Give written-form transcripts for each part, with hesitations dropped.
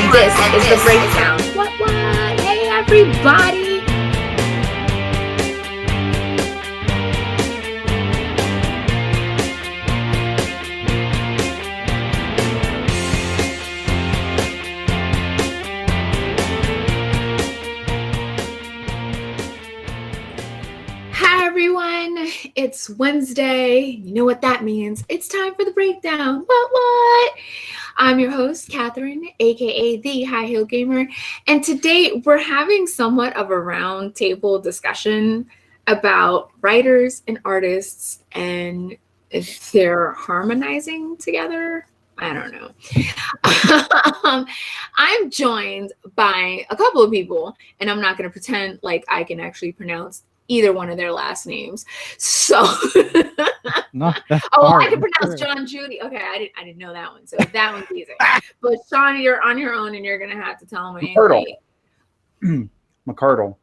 and this is The Breakdown. What? Hey, everybody. Hi, everyone. It's Wednesday. You know what that means. It's time for The Breakdown. What? I'm your host, Catherine, aka The High Heel Gamer, and today we're having somewhat of a round table discussion about writers and artists and if they're harmonizing together. I don't know. I'm joined by a couple of people, and I'm not going to pretend like I can actually pronounce either one of their last names. So, I can pronounce John Judy. Okay, I didn't know that one. So that one's easy. But Sean, you're on your own, and you're gonna have to tell me. McCardle.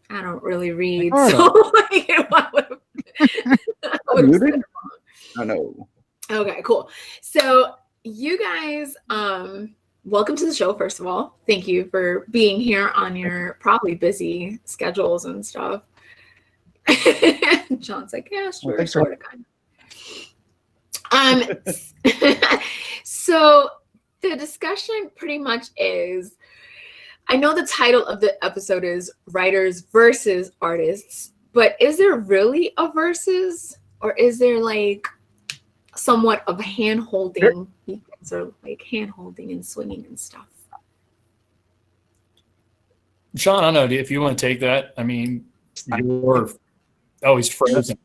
I don't really read, so I know. Okay, cool. So you guys, welcome to the show. First of all, thank you for being here on your probably busy schedules and stuff. John's like, yeah, sure, well, sort of, kind of. So the discussion pretty much is, I know the title of the episode is Writers versus Artists, but is there really a versus, or is there like somewhat of hand-holding, or like hand-holding and swinging and stuff? Sean, I don't know if you want to take that. I mean, he's frozen.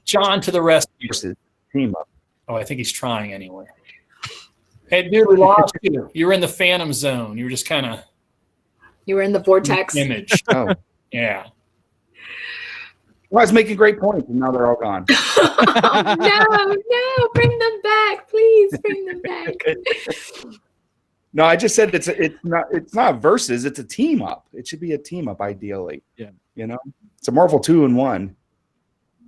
John to the rescue. Team up. Oh, I think he's trying anyway. Hey, dude, we lost you. You were in the phantom zone. You were just kind of. You were in the vortex. Image. Oh, yeah. Well, I was making great points, and now they're all gone. Oh, no, bring them back, please, bring them back. No, I just said it's not versus, it's a team up. It should be a team up ideally. Yeah. You know, it's a Marvel 2-in-1.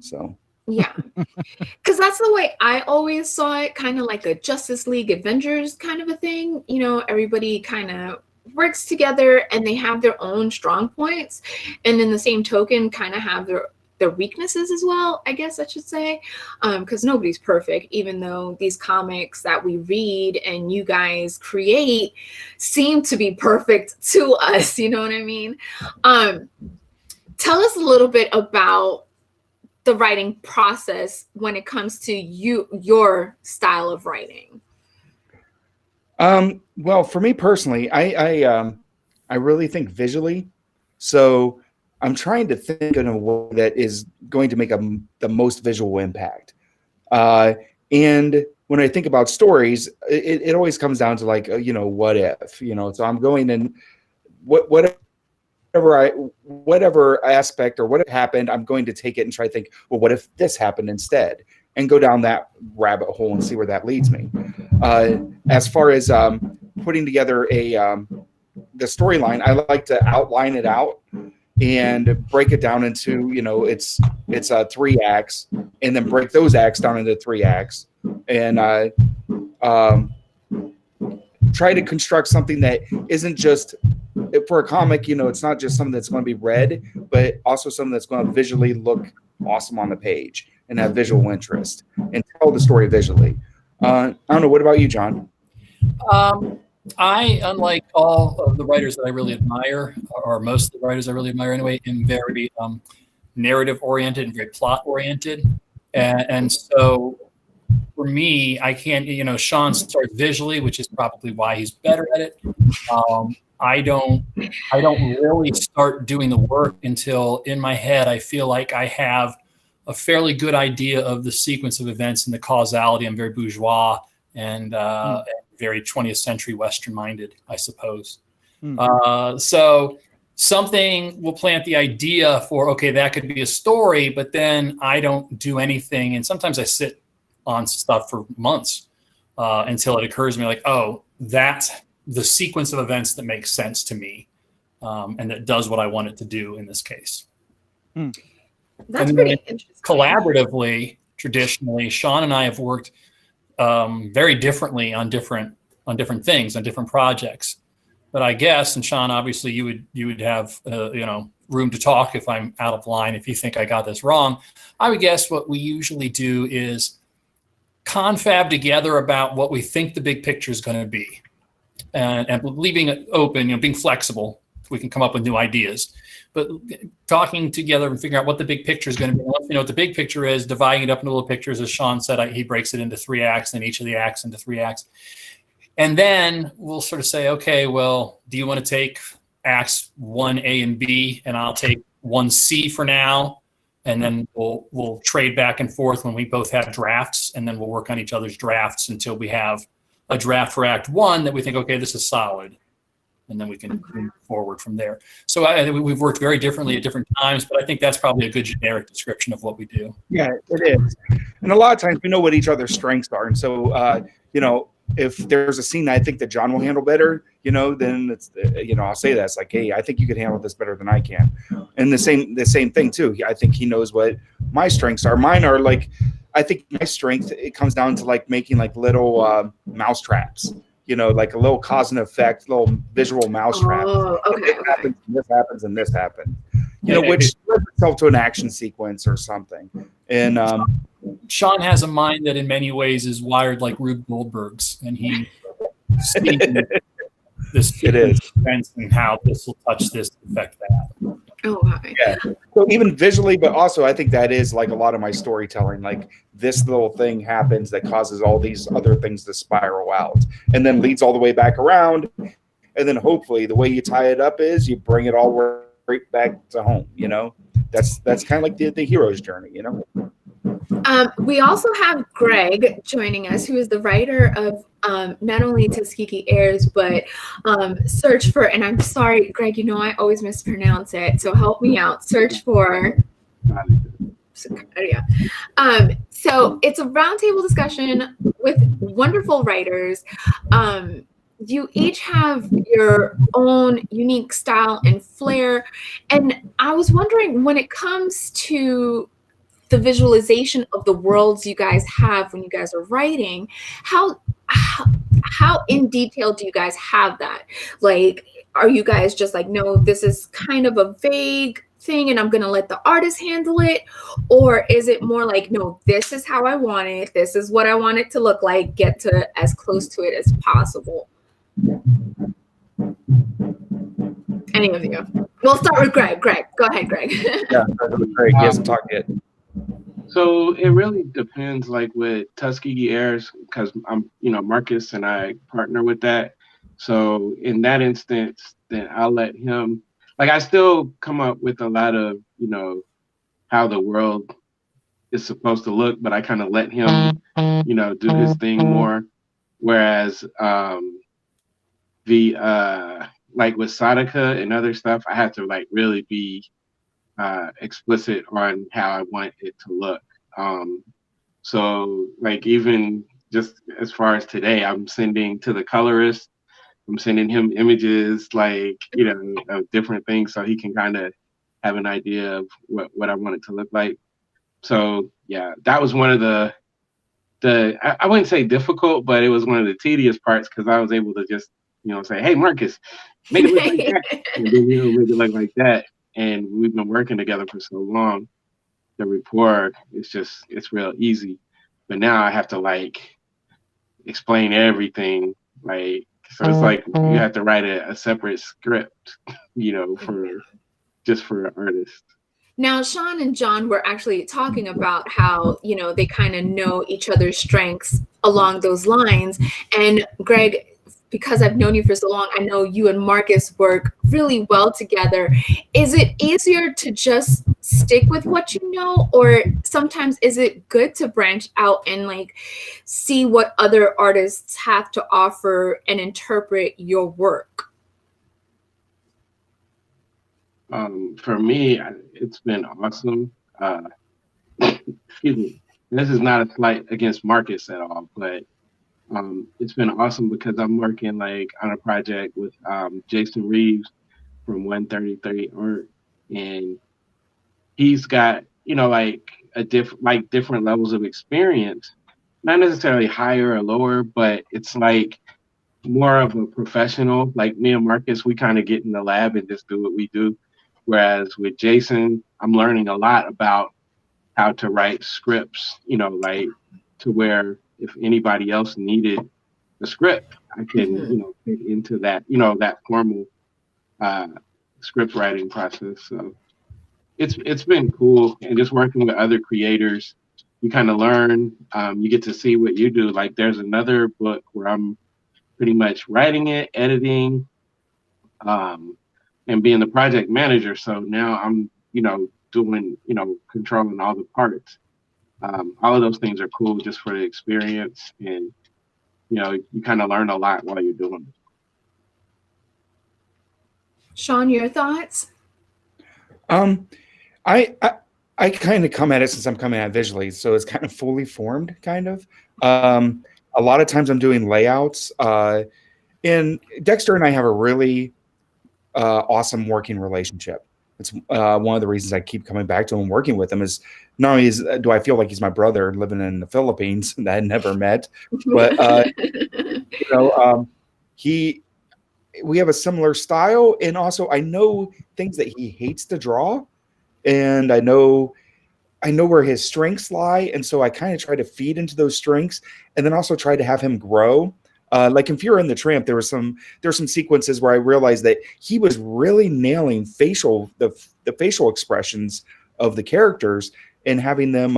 So yeah, because that's the way I always saw it, kind of like a Justice League Avengers kind of a thing. You know, everybody kind of works together and they have their own strong points, and in the same token kind of have their weaknesses as well, I guess I should say, because nobody's perfect, even though these comics that we read and you guys create seem to be perfect to us, you know what I mean? Tell us a little bit about the writing process when it comes to your style of writing. Well, for me personally, I really think visually, so I'm trying to think in a way that is going to make the most visual impact. And when I think about stories, it always comes down to like, what if, so I'm going in whatever aspect or what happened, I'm going to take it and try to think, well, what if this happened instead? And go down that rabbit hole and see where that leads me. As far as putting together the storyline, I like to outline it out and break it down into, it's 3 acts, and then break those acts down into 3 acts, and try to construct something that isn't just for a comic. It's not just something that's going to be read, but also something that's going to visually look awesome on the page and have visual interest and tell the story visually. I don't know. What about you, John? I, unlike all of the writers that I really admire, or most of the writers I really admire anyway, am very narrative-oriented and very plot-oriented. And so for me, I can't, Sean starts visually, which is probably why he's better at it. I don't really start doing the work until in my head I feel like I have a fairly good idea of the sequence of events and the causality. I'm very bourgeois and very 20th century Western minded, I suppose. So something will plant the idea for, okay, that could be a story, but then I don't do anything. And sometimes I sit on stuff for months until it occurs to me like, oh, that's the sequence of events that makes sense to me and that does what I want it to do in this case. That's pretty interesting. Collaboratively, traditionally, Sean and I have worked very differently on different on different things, on different projects. But I guess, and Sean, obviously you would have room to talk if I'm out of line, if you think I got this wrong. I would guess what we usually do is confab together about what we think the big picture is going to be, and leaving it open, being flexible. We can come up with new ideas, but talking together and figuring out what the big picture is going to be. Once we know what the big picture is, dividing it up into little pictures, as Sean said, he breaks it into 3 acts, and each of the acts into 3 acts. And then we'll sort of say, okay, well, do you want to take acts 1A and B, and I'll take 1C for now, and then we'll trade back and forth when we both have drafts, and then we'll work on each other's drafts until we have a draft for Act 1 that we think, okay, this is solid, and then we can move forward from there. So we've worked very differently at different times, but I think that's probably a good generic description of what we do. Yeah, it is. And a lot of times we know what each other's strengths are, and so if there's a scene that I think that John will handle better, then it's, I'll say that. It's like, hey, I think you could handle this better than I can. And the same thing too. I think he knows what my strengths are. Mine are like, I think my strength, it comes down to like making like little mouse traps, like a little cause and effect, little visual mouse trap. Oh, okay. This happens and this happens, which lends itself to an action sequence or something. And Sean has a mind that in many ways is wired like Rube Goldberg's, and he sees this sense and how this will touch this, affect that. Oh, wow. Yeah. So even visually, but also I think that is like a lot of my storytelling. Like this little thing happens that causes all these other things to spiral out, and then leads all the way back around. And then hopefully the way you tie it up is you bring it all right back to home. That's kind of like the hero's journey. We also have Greg joining us, who is the writer of not only Tuskegee Airs, but Search for, and I'm sorry, Greg, I always mispronounce it, so help me out. Search for, yeah. So it's a roundtable discussion with wonderful writers. You each have your own unique style and flair. And I was wondering, when it comes to the visualization of the worlds you guys have when you guys are writing, how in detail do you guys have that? Like, are you guys just like, no, this is kind of a vague thing and I'm going to let the artist handle it? Or is it more like, no, this is how I want it. This is what I want it to look like. Get to as close to it as possible. Any of you? We'll start with Greg. Greg, go ahead, Greg. Yeah, Greg, he hasn't talked yet. So it really depends, like with Tuskegee Airs, because I'm, Marcus and I partner with that. So in that instance, then I'll let him, like I still come up with a lot of, how the world is supposed to look, but I kind of let him, do his thing more. Whereas like with Sadaka and other stuff, I have to like really be explicit on how I want it to look. So like even just as far as today, I'm sending to the colorist, I'm sending him images like, of different things so he can kind of have an idea of what I want it to look like. So yeah, that was one of the I wouldn't say difficult, but it was one of the tedious parts because I was able to just, say, hey, Marcus, make it look like that. And then make it look like that. And we've been working together for so long. The rapport, it's real easy. But now I have to like explain everything. Like, so it's like you have to write a separate script, for an artist. Now, Sean and John were actually talking about how, they kind of know each other's strengths along those lines. And Greg, because I've known you for so long, I know you and Marcus work really well together. Is it easier to just stick with what you know, or sometimes is it good to branch out and like see what other artists have to offer and interpret your work? For me, it's been awesome. Excuse me. This is not a slight against Marcus at all, but it's been awesome because I'm working like on a project with Jason Reeves from 133 Art, and he's got like different levels of experience, not necessarily higher or lower, but it's like more of a professional. Like me and Marcus, we kind of get in the lab and just do what we do. Whereas with Jason, I'm learning a lot about how to write scripts, like to where if anybody else needed a script, I can, fit into that, that formal script writing process. So it's been cool. And just working with other creators, you kind of learn, you get to see what you do. Like there's another book where I'm pretty much writing it, editing, and being the project manager. So now I'm, doing, controlling all the parts. All of those things are cool just for the experience. And, you kind of learn a lot while you're doing it. Sean, your thoughts? I kind of come at it since I'm coming at it visually, so it's kind of fully formed, kind of. A lot of times I'm doing layouts. And Dexter and I have a really awesome working relationship. It's one of the reasons I keep coming back to him, working with him, is not only do I feel like he's my brother living in the Philippines that I never met, but we have a similar style, and also I know things that he hates to draw, and I know where his strengths lie, and so I kind of try to feed into those strengths, and then also try to have him grow. Like in Fury and the Tramp, there were some sequences where I realized that he was really nailing the facial expressions of the characters and having them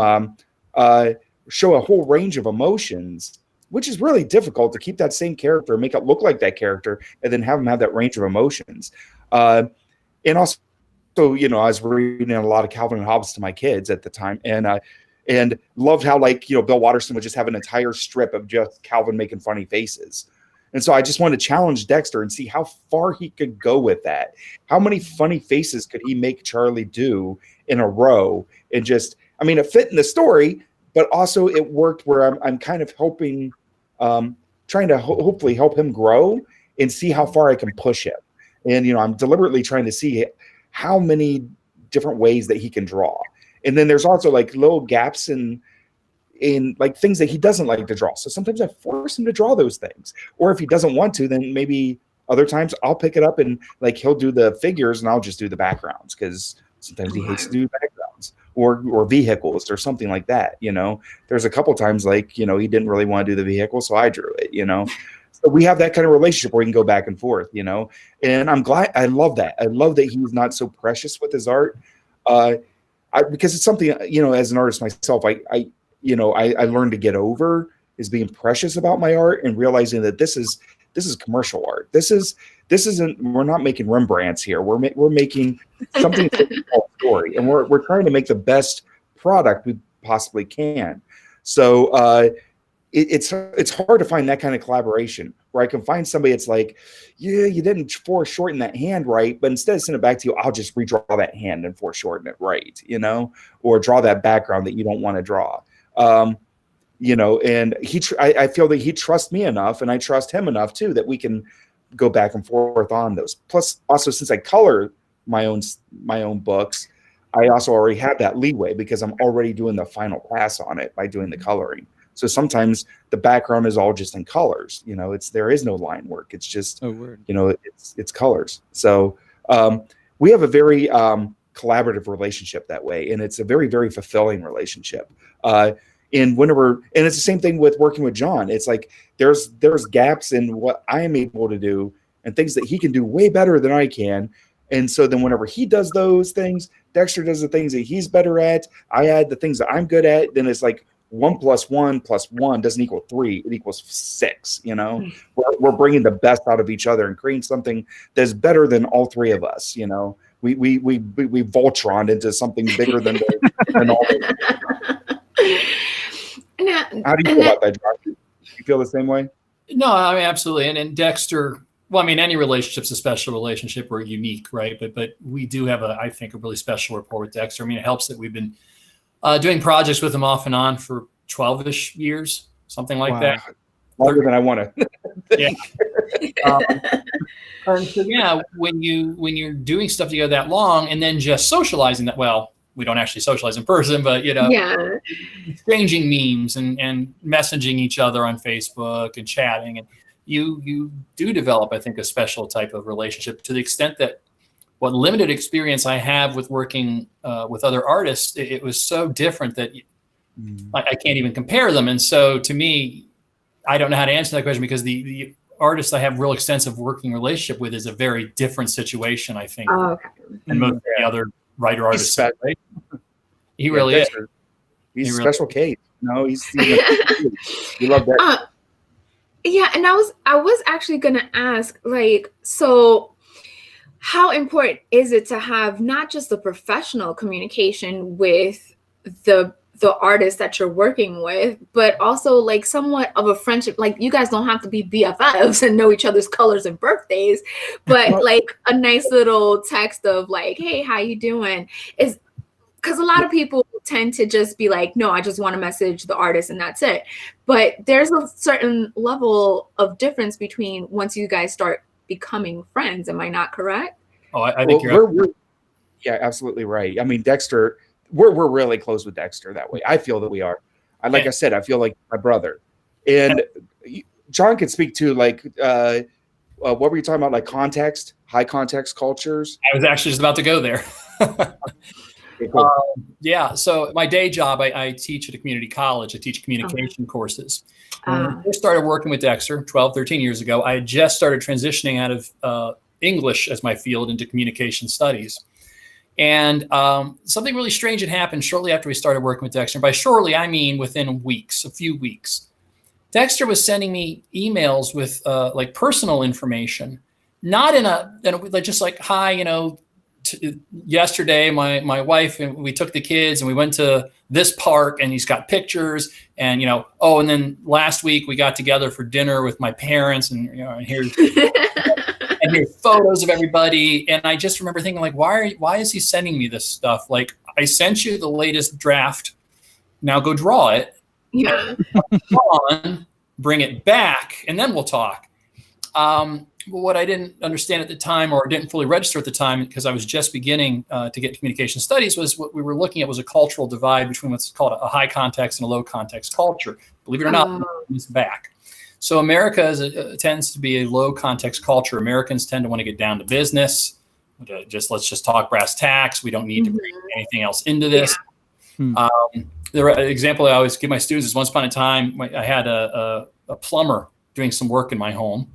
show a whole range of emotions, which is really difficult to keep that same character, make it look like that character, and then have them have that range of emotions. And also, I was reading a lot of Calvin and Hobbes to my kids at the time, and loved how, Bill Watterson would just have an entire strip of just Calvin making funny faces. And so I just wanted to challenge Dexter and see how far he could go with that. How many funny faces could he make Charlie do in a row? And just, it fit in the story, but also it worked where I'm kind of helping, trying to hopefully help him grow and see how far I can push him. And, I'm deliberately trying to see how many different ways that he can draw. And then there's also little gaps in things that he doesn't like to draw. So sometimes I force him to draw those things. Or if he doesn't want to, then maybe other times I'll pick it up and he'll do the figures and I'll just do the backgrounds, because sometimes he hates to do backgrounds or vehicles or something like that. There's a couple times he didn't really want to do the vehicle, so I drew it. So we have that kind of relationship where we can go back and forth. And I'm glad. I love that. I love that he's not so precious with his art. Because it's something, as an artist myself, I learned to get over, is being precious about my art and realizing that this is commercial art. This isn't, we're not making Rembrandts here. We're making something to tell a story, and we're trying to make the best product we possibly can. So it's hard to find that kind of collaboration where I can find somebody that's you didn't foreshorten that hand right, but instead of sending it back to you, I'll just redraw that hand and foreshorten it right, or draw that background that you don't want to draw. And I feel that he trusts me enough, and I trust him enough too, that we can go back and forth on those. Plus, also, since I color my own books, I also already have that leeway because I'm already doing the final pass on it by doing the coloring. So sometimes the background is all just in colors. There is no line work. It's just, it's colors. So we have a very collaborative relationship that way, and it's a very, very fulfilling relationship. And it's the same thing with working with John. It's there's gaps in what I am able to do and things that he can do way better than I can. And so then whenever he does those things, Dexter does the things that he's better at, I add the things that I'm good at, then it's 1 + 1 + 1 doesn't equal 3, it equals 6. We're bringing the best out of each other and creating something that's better than all three of us. We Voltron into something bigger than all of us. How do you feel about that, Josh? You feel the same way? No, absolutely. And Dexter, any relationship's a special relationship or unique, right? But we do have I think a really special rapport with Dexter. It helps that we've been doing projects with him off and on for 12-ish years, something like that. Longer than I want to. Yeah. So when you're doing stuff together that long and then just socializing that, we don't actually socialize in person, but exchanging memes and messaging each other on Facebook and chatting, and you do develop, I think, a special type of relationship, to the extent that what limited experience I have with working with other artists, it was so different that I can't even compare them. And so to me, I don't know how to answer that question, because the artist I have real extensive working relationship with is a very different situation, I think, than most of the other writer artists. He really is. He's a special case. No, he's you love that. Yeah, and I was actually gonna ask, like, so how important is it to have not just the professional communication with the artist that you're working with, but also like somewhat of a friendship? Like, you guys don't have to be BFFs and know each other's colors and birthdays, but like a nice little text of like, hey, how you doing? Is because a lot of people tend to just be like, no, I just want to message the artist and that's it. But there's a certain level of difference between once you guys start becoming friends. Am I not correct? Oh, I think you're yeah, absolutely right. I mean, Dexter, we're really close with Dexter that way. I feel that we are. Like I said, I feel like my brother. And John could speak to like, what were you talking about? Like context, high context cultures? I was actually just about to go there. Cool. Yeah. So my day job, I teach at a community college. I teach communication courses. When I first started working with Dexter 12, 13 years ago, I had just started transitioning out of English as my field into communication studies. And something really strange had happened shortly after we started working with Dexter. By shortly, I mean within weeks, a few weeks. Dexter was sending me emails with like personal information, not in a like just like, hi, you know, yesterday my wife and we took the kids and we went to this park, and he's got pictures, and you know, oh, and then last week we got together for dinner with my parents, and you know, and here's and here's photos of everybody. And I just remember thinking, like, why is he sending me this stuff? Like, I sent you the latest draft, now go draw it, bring it back, and then we'll talk. But what I didn't understand at the time, or didn't fully register at the time, because I was just beginning to get communication studies, was what we were looking at was a cultural divide between what's called a high context and a low context culture. Believe it or not, it's back. So America tends to be a low context culture. Americans tend to want to get down to business. Let's just talk brass tacks. We don't need to bring anything else into this. The example I always give my students is, once upon a time, I had a plumber doing some work in my home.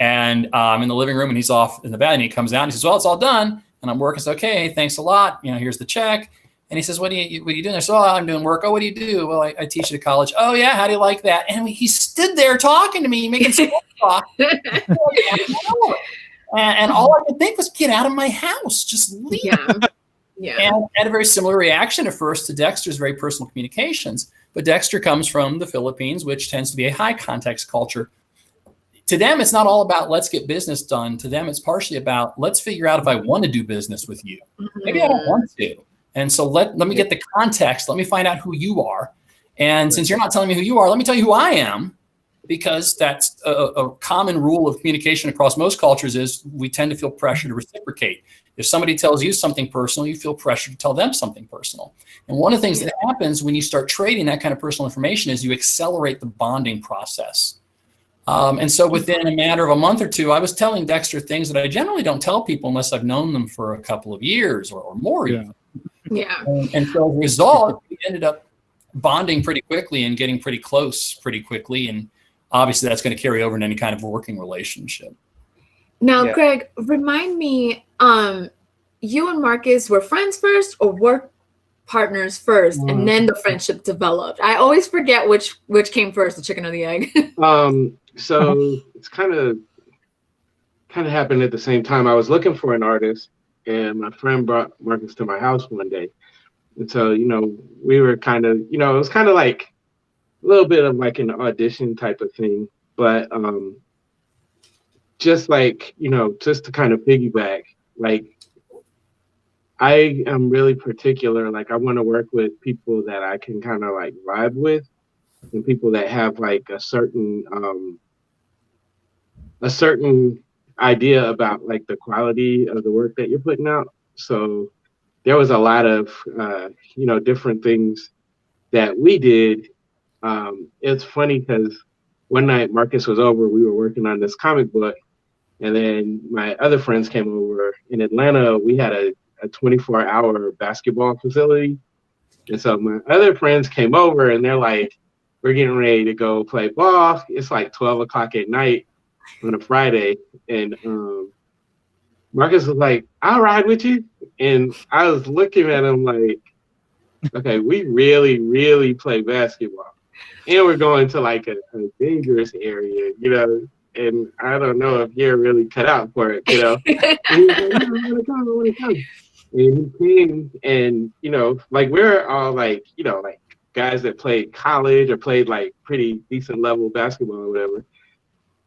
And I'm in the living room, and he's off in the bed, and he comes out and he says, well, it's all done. And I'm working. So, okay, thanks a lot. You know, here's the check. And he says, what are you doing? I said, oh, I'm doing work. Oh, what do you do? Well, I teach at a college. Oh, yeah. How do you like that? And he stood there talking to me, making small talk. And all I could think was, get out of my house. Just leave. Yeah. And I had a very similar reaction at first to Dexter's very personal communications. But Dexter comes from the Philippines, which tends to be a high context culture. To them, it's not all about let's get business done. To them, it's partially about let's figure out if I want to do business with you. Maybe I don't want to. And so let me get the context. Let me find out who you are. And since you're not telling me who you are, let me tell you who I am, because that's a common rule of communication across most cultures is we tend to feel pressure to reciprocate. If somebody tells you something personal, you feel pressure to tell them something personal. And one of the things that happens when you start trading that kind of personal information is you accelerate the bonding process. And so within a matter of a month or two, I was telling Dexter things that I generally don't tell people unless I've known them for a couple of years or more. Even. And so as a result, we ended up bonding pretty quickly and getting pretty close pretty quickly. And obviously that's going to carry over in any kind of working relationship. Now, Greg, remind me, you and Marcus were friends first or work partners first, and then the friendship developed? I always forget which came first, the chicken or the egg. So it's kind of happened at the same time. I was looking for an artist, and my friend brought Marcus to my house one day. And so, you know, we were kind of, you know, it was kind of like a little bit of like an audition type of thing. But just like, you know, just to kind of piggyback, like, I am really particular. Like, I want to work with people that I can kind of like vibe with, and people that have like a certain idea about like the quality of the work that you're putting out. So there was a lot of, you know, different things that we did. It's funny because one night Marcus was over, we were working on this comic book, and then my other friends came over. In Atlanta, we had a 24-hour basketball facility. And so my other friends came over and they're like, we're getting ready to go play ball. It's like 12 o'clock at night on a Friday. And Marcus was like, I'll ride with you. And I was looking at him like, okay, we really, really play basketball. And we're going to like a dangerous area, you know, and I don't know if you're really cut out for it, you know. And he was like, no, I want to come. And he came, and, you know, like we're all like, you know, like guys that played college or played like pretty decent level basketball or whatever.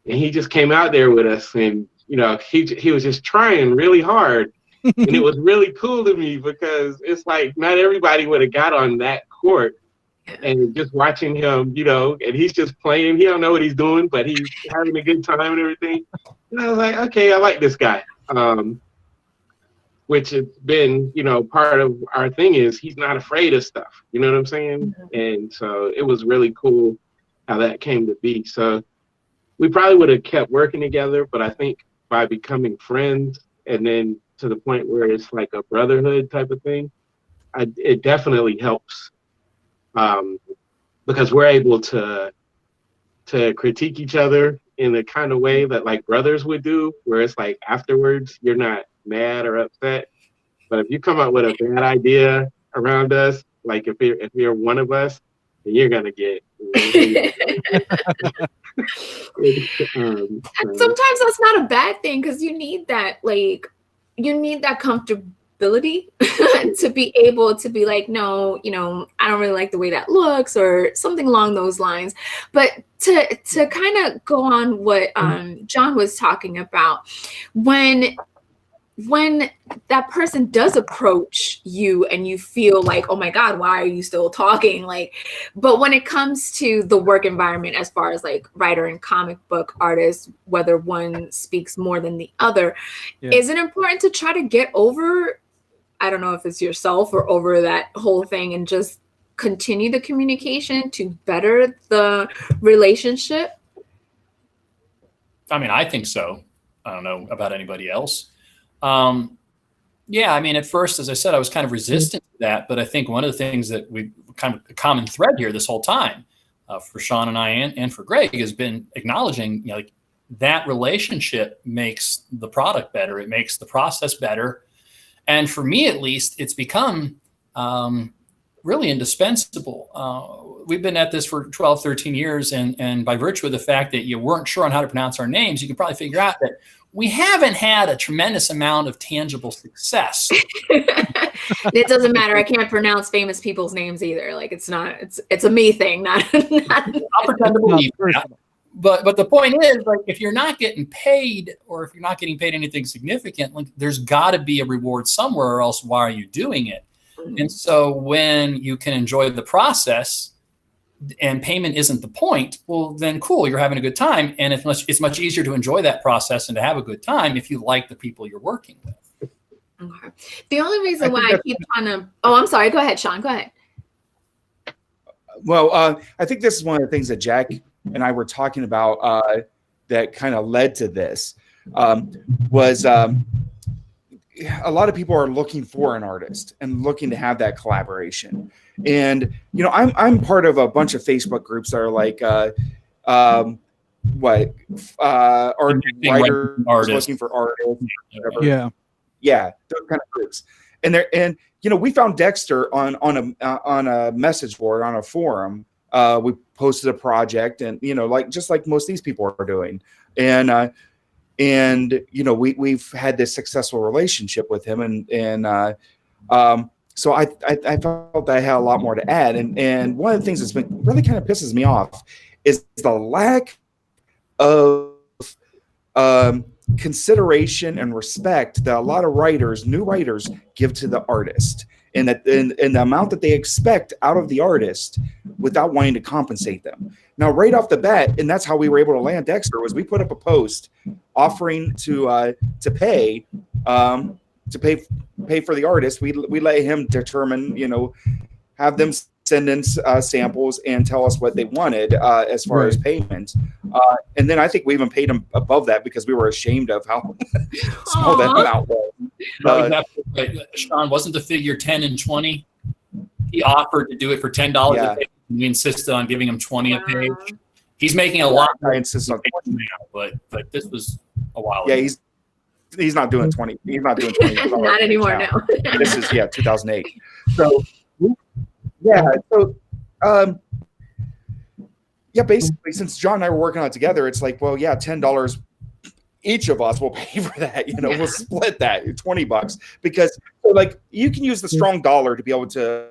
And he just came out there with us, and, you know, he was just trying really hard. And it was really cool to me because it's like not everybody would have got on that court. And just watching him, you know, and he's just playing. He don't know what he's doing, but he's having a good time and everything. And I was like, okay, I like this guy. Which has been, you know, part of our thing is he's not afraid of stuff. You know what I'm saying? Mm-hmm. And so it was really cool how that came to be. So we probably would have kept working together, but I think by becoming friends and then to the point where it's like a brotherhood type of thing, it definitely helps. Because we're able to critique each other in the kind of way that like brothers would do, where it's like afterwards you're not mad or upset. But if you come up with a bad idea around us, like if you're one of us, then you're gonna get. And sometimes that's not a bad thing, because you need that comfortability to be able to be like, no, you know, I don't really like the way that looks, or something along those lines. But to kind of go on what John was talking about, when that person does approach you and you feel like, oh my God, why are you still talking? Like, but when it comes to the work environment, as far as like writer and comic book artist, whether one speaks more than the other, is it important to try to get over, I don't know if it's yourself or over that whole thing, and just continue the communication to better the relationship? I mean, I think so. I don't know about anybody else. Yeah, I mean, at first, as I said, I was kind of resistant to that, but I think one of the things that we kind of a common thread here this whole time for Sean and I and for Greg has been acknowledging, you know, like that relationship makes the product better. It makes the process better. And for me, at least, it's become really indispensable. We've been at this for 12, 13 years. And by virtue of the fact that you weren't sure on how to pronounce our names, you can probably figure out that we haven't had a tremendous amount of tangible success. It doesn't matter. I can't pronounce famous people's names either. Like it's a me thing, not I'll pretend to believe that. But the point is, like, if you're not getting paid, or if you're not getting paid anything significant, like, there's got to be a reward somewhere, or else why are you doing it? Mm-hmm. And so when you can enjoy the process and payment isn't the point, well, then cool, you're having a good time. And it's much easier to enjoy that process and to have a good time if you like the people you're working with. Okay. The only reason why I keep trying to, I'm sorry, go ahead, Sean, go ahead. Well, I think this is one of the things that Jack and I were talking about that kind of led to this was a lot of people are looking for an artist and looking to have that collaboration. And, you know, I'm part of a bunch of Facebook groups that are like, art writers looking for artists. Whatever. Yeah, those kind of groups. And you know, we found Dexter on a message board, on a forum. We posted a project, and, you know, just like most of these people are doing. And you know, we've had this successful relationship with him, and so I felt that I had a lot more to add. And one of the things that's been really kind of pisses me off is the lack of consideration and respect that a lot of new writers give to the artist, and the amount that they expect out of the artist without wanting to compensate them. Now, right off the bat, and that's how we were able to land Dexter, was we put up a post offering to pay for the artist. We let him determine, you know, have them send in samples and tell us what they wanted as far as payment. And then I think we even paid them above that because we were ashamed of how small that amount was. Right. Sean, wasn't the figure 10 and 20? He offered to do it for $10 a page. We insisted on giving him 20 a page. He's making a lot. I insist on 20 now, but this was a while ago. ago. He's not doing 20. He's not doing 20. Not anymore now. This is 2008. So basically, since John and I were working on it together, it's like, well, $10 each of us will pay for that. We'll split that $20 because like you can use the strong dollar to be able to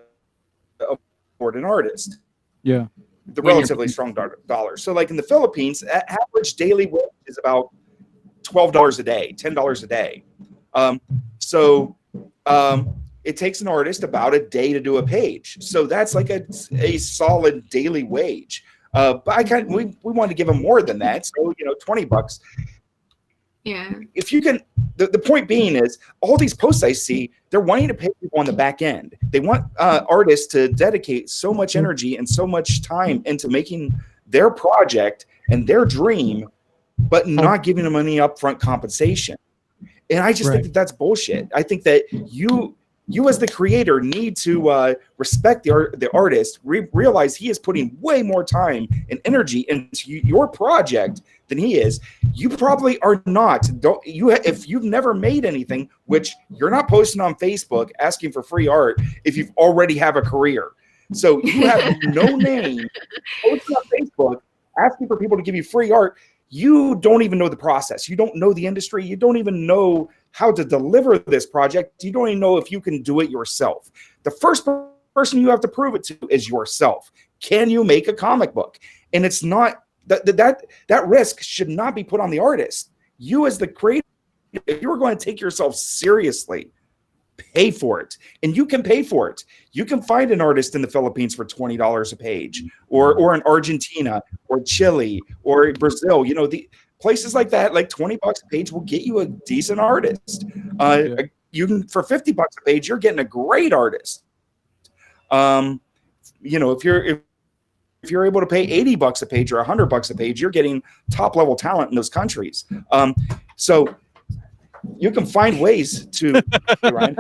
afford an artist. Yeah. The relatively strong dollar. So like in the Philippines, average daily wage is about $12 a day, $10 a day. It takes an artist about a day to do a page. So that's like a solid daily wage. But we want to give them more than that. So, $20. Yeah. If you can, the point being is all these posts I see, they're wanting to pay people on the back end. They want artists to dedicate so much energy and so much time into making their project and their dream, but not giving them any upfront compensation. And I just think that that's bullshit. I think that you as the creator need to respect the artist, realize he is putting way more time and energy into your project than he is. You probably are not. If you've never made anything, which you're not posting on Facebook asking for free art if you already have a career. So you have no name, posting on Facebook asking for people to give you free art. You don't even know the process. You don't know the industry. You don't even know how to deliver this project. You don't even know if you can do it yourself. The first person you have to prove it to is yourself. Can you make a comic book? And it's not that risk should not be put on the artist. You as the creator, if you're going to take yourself seriously, pay for it. And you can pay for it. You can find an artist in the Philippines for $20 a page, or in Argentina, or Chile, or Brazil. The places like that, like $20 a page will get you a decent artist. You can, for $50 a page, you're getting a great artist. If you're able to pay $80 a page or $100 a page, you're getting top level talent in those countries. So you can find ways to. Ryan.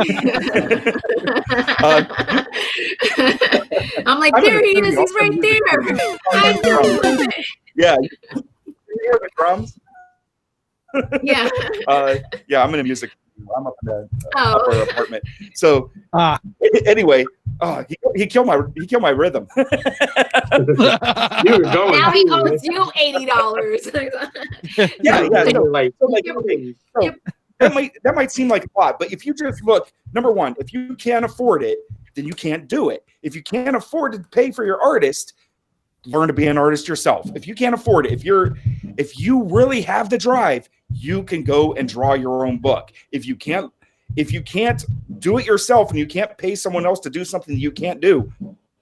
I'm like, there he is. He's right there. I know. Yeah. You hear the drums? Yeah. I'm in a music. I'm up in the upper apartment. So anyway, he killed my rhythm. You were going. Now he owes you $80. That might seem like a lot, but if you just look, number one, if you can't afford it, then you can't do it. If you can't afford to pay for your artist, learn to be an artist yourself. If you can't afford it, if you really have the drive, you can go and draw your own book. If you can't do it yourself and you can't pay someone else to do something you can't do,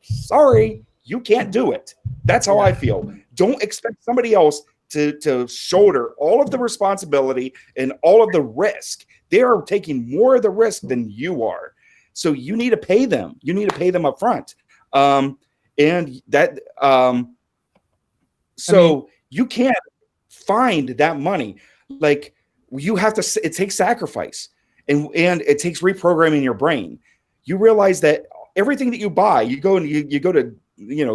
sorry, you can't do it. That's how I feel. Don't expect somebody else to shoulder all of the responsibility and all of the risk. They are taking more of the risk than you are. So you need to pay them. You need to pay them up front. You can't find that money. Like you have to, it takes sacrifice and it takes reprogramming your brain. You realize that everything that you buy, you go and you go to,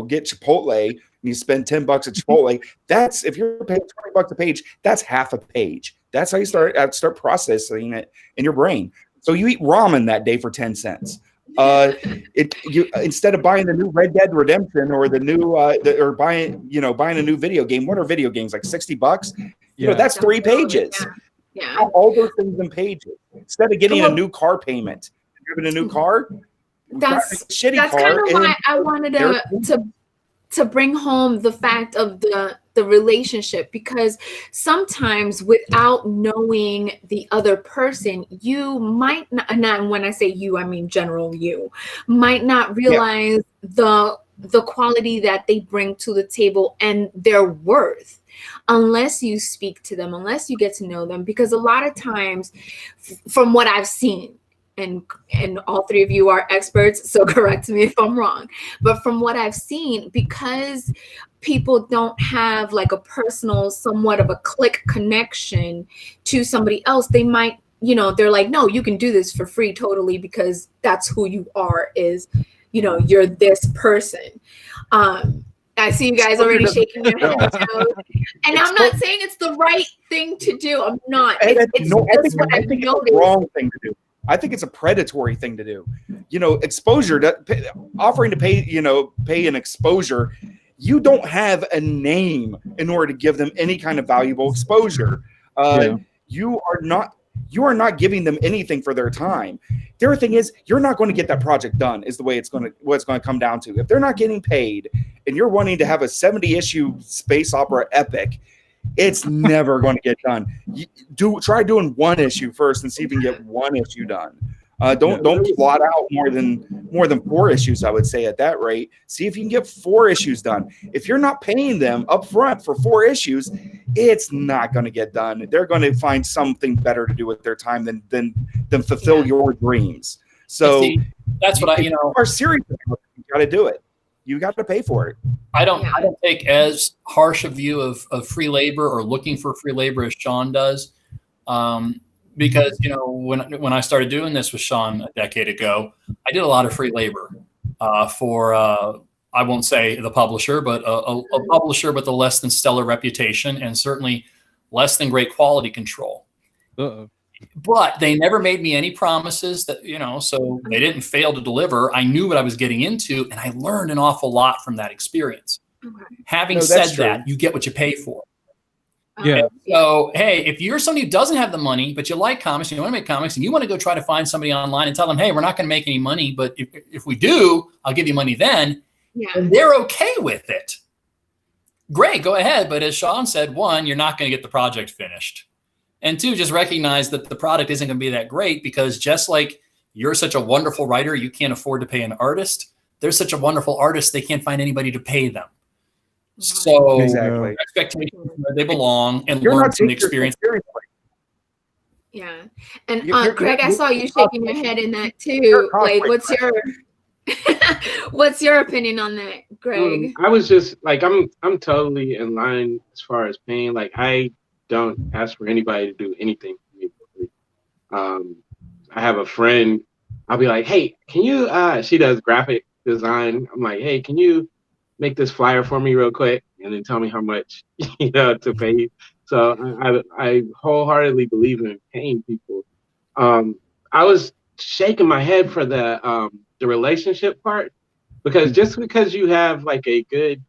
get Chipotle and you spend $10 at Chipotle. That's, if you're paying $20 a page, that's half a page. That's how you start processing it in your brain. So you eat ramen that day for 10 cents. Instead of buying the new Red Dead Redemption or the new or buying a new video game. What are video games, like $60? That's 3 pages. Yeah. All those things in pages. Instead of getting a new car payment, having a new car. That's kind of why I wanted to bring home the fact of the relationship, because sometimes without knowing the other person, you might not, and when I say you, I mean general you, might not realize the quality that they bring to the table and their worth unless you speak to them, unless you get to know them. Because a lot of times, from what I've seen, and all three of you are experts, so correct me if I'm wrong. But from what I've seen, because people don't have like a personal, somewhat of a click connection to somebody else, they might, they're like, no, you can do this for free totally, because that's who you are, is, you're this person. I see you guys already shaking your heads. And I'm not saying it's the right thing to do. I'm not. I think what I've it's noticed. a wrong thing to do. I think it's a predatory thing to do. Exposure, offering to pay an exposure. You don't have a name in order to give them any kind of valuable exposure. You are not giving them anything for their time. The other thing is, you're not going to get that project done, is the way what it's going to come down to. If they're not getting paid and you're wanting to have a 70-issue space opera epic, it's never going to get done. Try doing one issue first and see if you can get one issue done. Don't plot out more than 4 issues, I would say, at that rate. See if you can get 4 issues done. If you're not paying them up front for 4 issues, it's not going to get done. They're going to find something better to do with their time than fulfill your dreams. So that's what if you are serious about it, you got to do it. You got to pay for it. I don't take as harsh a view of free labor or looking for free labor as Sean does. Because, when I started doing this with Sean a decade ago, I did a lot of free labor for, I won't say the publisher, but a publisher with a less than stellar reputation and certainly less than great quality control. Uh-oh. But they never made me any promises that, so they didn't fail to deliver. I knew what I was getting into, and I learned an awful lot from that experience. Okay. Having said that, you get what you pay for. Yeah. So, hey, if you're somebody who doesn't have the money, but you like comics, and you want to make comics, and you want to go try to find somebody online and tell them, hey, we're not going to make any money, but if we do, I'll give you money then. Yeah. And they're okay with it. Great, go ahead. But as Sean said, 1, you're not going to get the project finished. And 2, just recognize that the product isn't going to be that great, because just like you're such a wonderful writer, you can't afford to pay an artist. They're such a wonderful artist, they can't find anybody to pay them. So expectations where they belong and learn from the experience. Yeah. And Greg, I saw you shaking your head in that too. Like, what's your opinion on that, Greg? I was just like, I'm totally in line as far as paying. Like, I don't ask for anybody to do anything for me for free. I have a friend, I'll be like, hey, can you, she does graphic design. I'm like, hey, can you make this flyer for me real quick and then tell me how much, to pay. So I wholeheartedly believe in paying people. I was shaking my head for the relationship part, because just because you have like a good,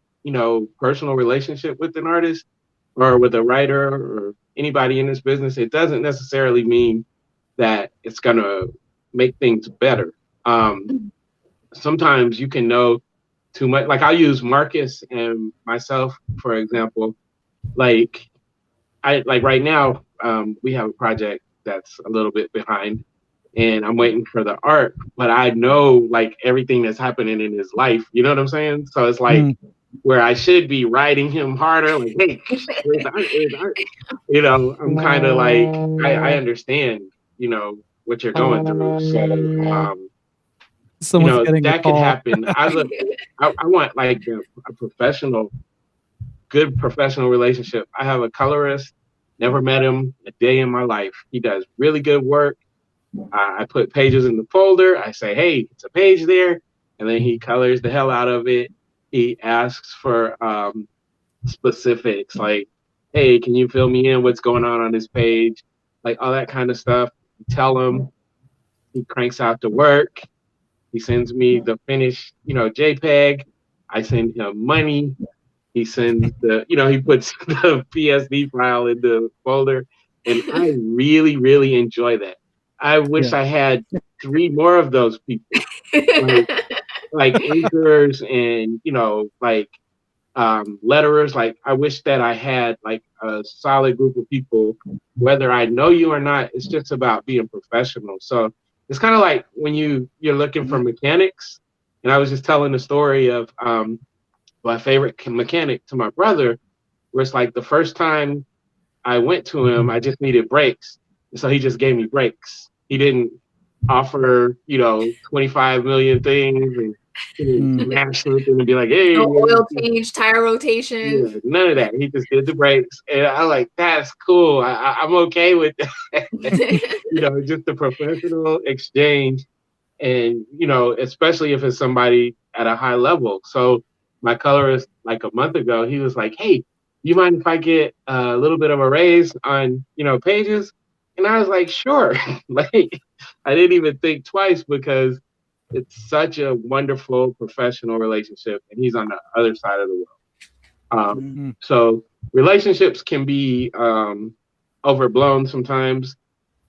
personal relationship with an artist or with a writer or anybody in this business, it doesn't necessarily mean that it's going to make things better. Sometimes you can know too much. Like, I'll use Marcus and myself, for example. Like right now, we have a project that's a little bit behind, and I'm waiting for the art, but I know like everything that's happening in his life. You know what I'm saying? So it's like where I should be writing him harder. Like, hey, where's the art? I'm kind of like, I understand, what you're going through. So, that could happen. I want like a good professional relationship. I have a colorist, never met him a day in my life. He does really good work. I put pages in the folder. I say, hey, it's a page there. And then he colors the hell out of it. He asks for specifics like, hey, can you fill me in what's going on this page? Like all that kind of stuff. Tell him. He cranks out the work. He sends me the finished, JPEG. I send him money. He sends he puts the PSD file in the folder. And I really, really enjoy that. I wish I had 3 more of those people. Like anchors and, letterers. Like, I wish that I had like a solid group of people, whether I know you or not. It's just about being professional. So it's kind of like when you're looking for mechanics. And I was just telling the story of my favorite mechanic to my brother, where it's like the first time I went to him, I just needed brakes. And so he just gave me brakes. He didn't offer, 25 million things and smash something and be like, hey, No oil change, tire rotation. yeah, none of that. He just did the brakes, and I like, that's cool. I'm okay with that. Just the professional exchange, and especially if it's somebody at a high level. So my colorist, like a month ago, he was like, hey, you mind if I get a little bit of a raise on pages? And I was like, sure. Like, I didn't even think twice, because it's such a wonderful professional relationship, and he's on the other side of the world. So relationships can be overblown sometimes.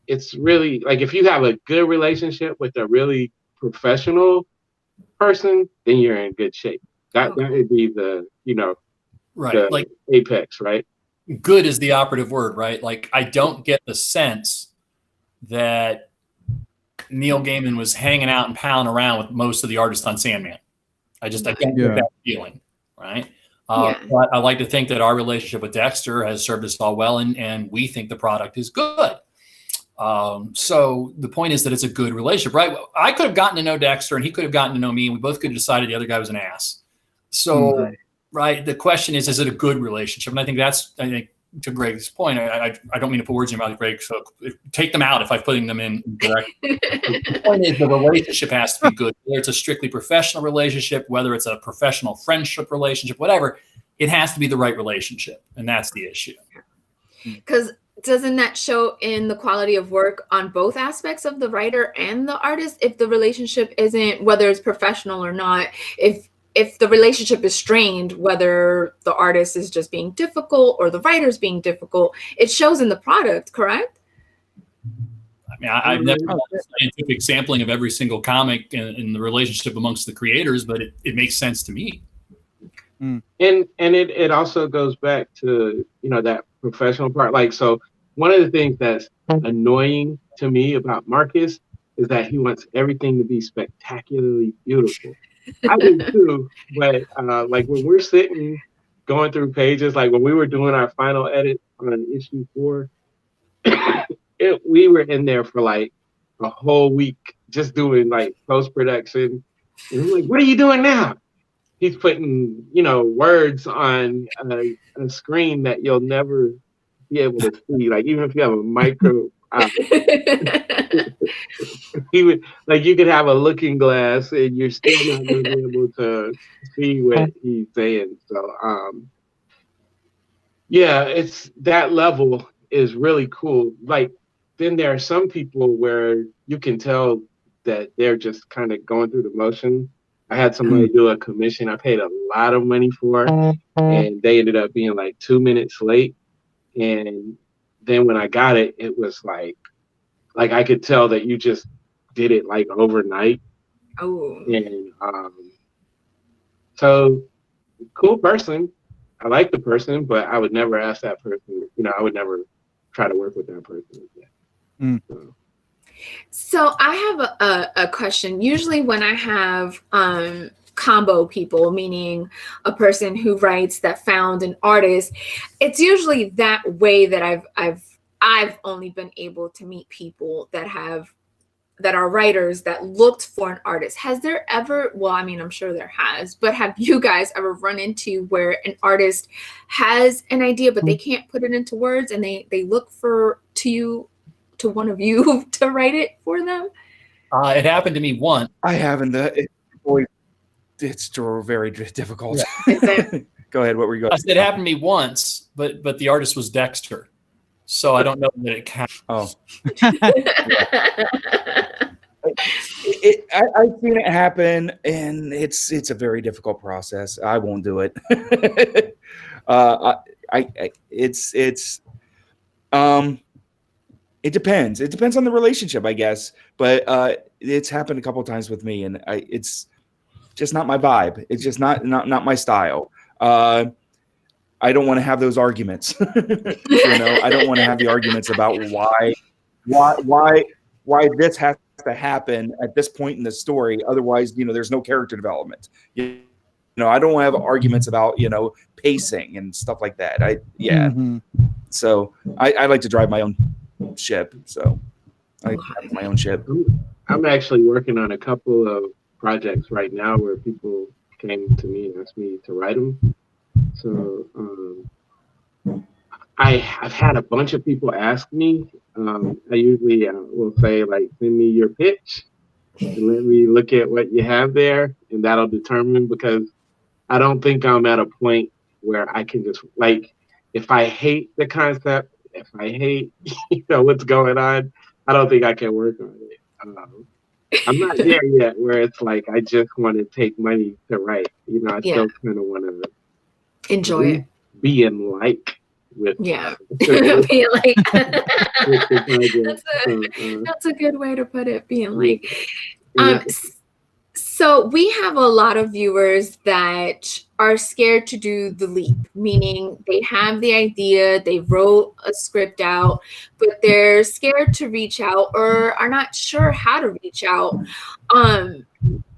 It's really like, if you have a good relationship with a really professional person, then you're in good shape. That would be the right, the like apex, right? Good is the operative word, right? Like, I don't get the sense that Neil Gaiman was hanging out and pounding around with most of the artists on Sandman. I don't get that feeling, right? But I like to think that our relationship with Dexter has served us all well, and we think the product is good. So the point is that it's a good relationship, right? I could have gotten to know Dexter, and he could have gotten to know me, and we both could have decided the other guy was an ass. So, right, the question is it a good relationship? And I think to Greg's point, I don't mean to put words in your mouth, Greg, so take them out if I'm putting them in correct. The point is, the relationship has to be good. Whether it's a strictly professional relationship, whether it's a professional friendship relationship, whatever, it has to be the right relationship. And that's the issue. Because doesn't that show in the quality of work on both aspects of the writer and the artist? If the relationship isn't, whether it's professional or not, if the relationship is strained, whether the artist is just being difficult or the writer's being difficult, it shows in the product, correct? I mean, I've never done a scientific sampling of every single comic and the relationship amongst the creators, but it makes sense to me. And it also goes back to, that professional part. Like, so one of the things that's annoying to me about Marcus is that he wants everything to be spectacularly beautiful. I do too, but like when we're sitting going through pages, like when we were doing our final edit on issue 4, we were in there for like a whole week just doing like post-production. And I'm like, what are you doing now? He's putting, words on a screen that you'll never be able to see. Like, even if you have a micro he would, like, you could have a looking glass and you're still not going to be able to see what he's saying. So it's that level is really cool. Like, then there are some people where you can tell that they're just kind of going through the motion. I had somebody do a commission I paid a lot of money for, and they ended up being like 2 minutes late. And then when I got it, it was like I could tell that you just did it like overnight. Oh. And so cool person. I like the person, but I would never ask that person. I would never try to work with that person again. So I have a question. Usually when I have combo people, meaning a person who writes that found an artist, it's usually that way that I've only been able to meet people that are writers that looked for an artist. Has there ever, well, I mean, I'm sure there has, but have you guys ever run into where an artist has an idea, but they can't put it into words, and they look to one of you to write it for them? It happened to me once. I haven't. It's very difficult. Yeah. Go ahead. What were you going to say? It happened to me once, but the artist was Dexter. So I don't know that it counts. Oh. I've seen it happen, and it's a very difficult process. I won't do it. It depends. It depends on the relationship, I guess. But it's happened a couple of times with me, and it's just not my vibe. It's just not my style. I don't want to have those arguments. I don't want to have the arguments about why this has to happen at this point in the story. Otherwise, there's no character development. I don't want to have arguments about, pacing and stuff like that. So I like to drive my own ship. So I have my own ship. I'm actually working on a couple of projects right now where people came to me and asked me to write them. So I've had a bunch of people ask me. I usually will say, like, send me your pitch and let me look at what you have there, and that'll determine, because I don't think I'm at a point where I can just, like, if I hate the concept, if I hate what's going on, I don't think I can work on it. I'm not there yet where it's like I just want to take money to write. I still kind of want to enjoy it, be in like with be like that's a good way to put it, being like so we have a lot of viewers that are scared to do the leap, meaning they have the idea, they wrote a script out, but they're scared to reach out or are not sure how to reach out.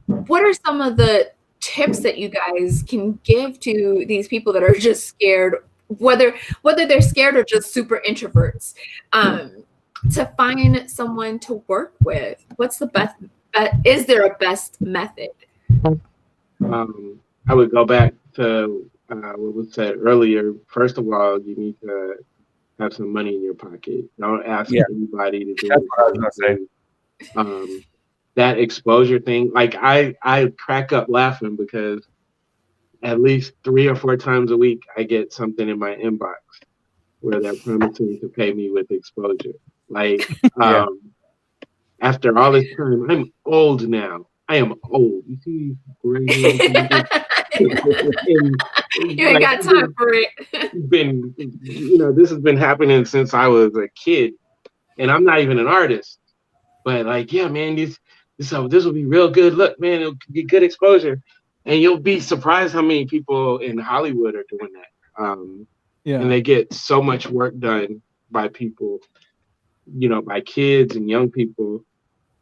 What are some of the tips that you guys can give to these people that are just scared, whether they're scared or just super introverts, to find someone to work with? What's the best? Is there a best method? I would go back to what was said earlier. First of all, you need to have some money in your pocket. Don't ask anybody to do That's what I was gonna say. That exposure thing, like I crack up laughing because at least 3 or 4 times a week I get something in my inbox where they're promising to pay me with exposure. Like after all this time, I'm old now. I am old. You see these gray hairs? You ain't got time for it. This has been happening since I was a kid, and I'm not even an artist. But like, yeah, man, this will be real good. Look, man, it'll be good exposure, and you'll be surprised how many people in Hollywood are doing that. And they get so much work done by people, by kids and young people,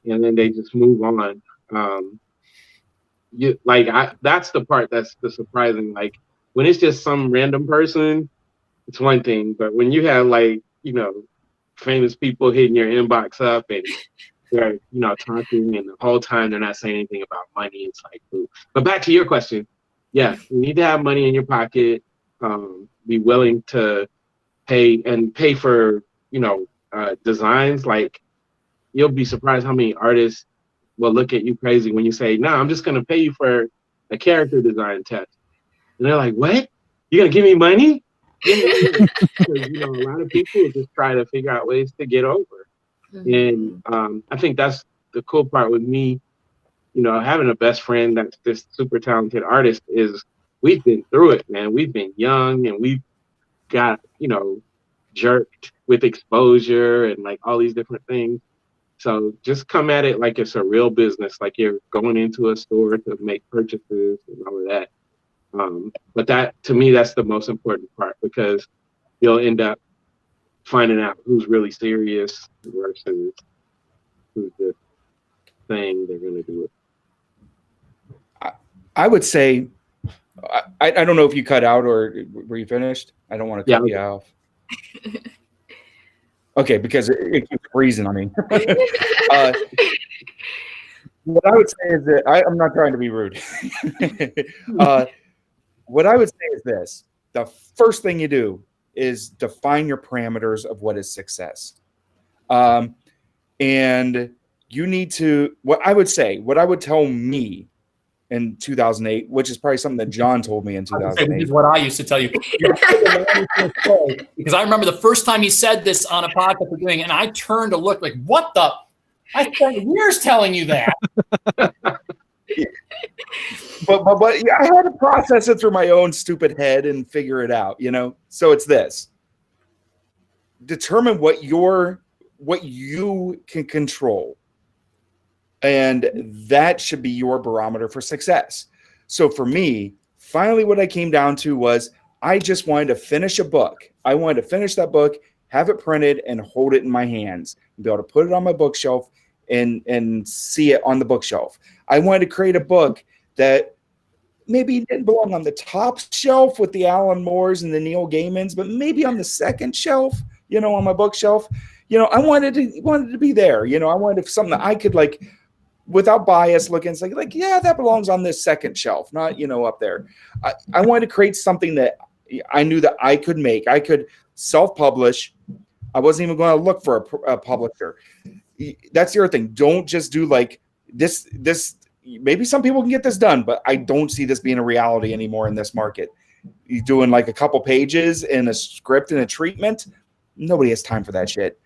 and then they just move on. That's the part that's the surprising. Like when it's just some random person, it's one thing, but when you have famous people hitting your inbox up and they're talking, and the whole time they're not saying anything about money, it's like, ooh. But back to your question, you need to have money in your pocket, be willing to pay for designs. Like you'll be surprised how many artists will look at you crazy when you say, no, I'm just going to pay you for a character design test. And they're like, what? You're going to give me money? Because, a lot of people just try to figure out ways to get over. And I think that's the cool part with me, having a best friend that's this super talented artist is we've been through it, man. We've been young and we've got, jerked with exposure and like all these different things. So just come at it like it's a real business, like you're going into a store to make purchases and all of that. But that, to me, that's the most important part, because you'll end up finding out who's really serious versus who's just saying they're going to do it. I would say, I don't know if you cut out or were you finished? I don't want to cut you off. Okay, because it keeps freezing on me. What I would say is that I'm not trying to be rude. What I would say is this: the first thing you do is define your parameters of what is success. And you need to, what I would tell me in 2008, which is probably something that John told me in 2008. This is what I used to tell you. Because I remember the first time he said this on a podcast we're doing, and I turned to look like, what the? I spent years telling you that. But yeah, I had to process it through my own stupid head and figure it out, So it's this. Determine what you can control. And that should be your barometer for success. So for me, finally what I came down to was I just wanted to finish a book. I wanted to finish that book, have it printed, and hold it in my hands, and be able to put it on my bookshelf and see it on the bookshelf. I wanted to create a book that maybe didn't belong on the top shelf with the Alan Moores and the Neil Gaimans, but maybe on the second shelf, on my bookshelf. I wanted to be there. I wanted something that I could without bias looking, it's like, yeah, that belongs on this second shelf, not, up there. I wanted to create something that I knew that I could make. I could self-publish. I wasn't even going to look for a publisher. That's the other thing. Don't just do like this. Maybe some people can get this done, but I don't see this being a reality anymore in this market. You're doing like a couple pages and a script and a treatment. Nobody has time for that shit.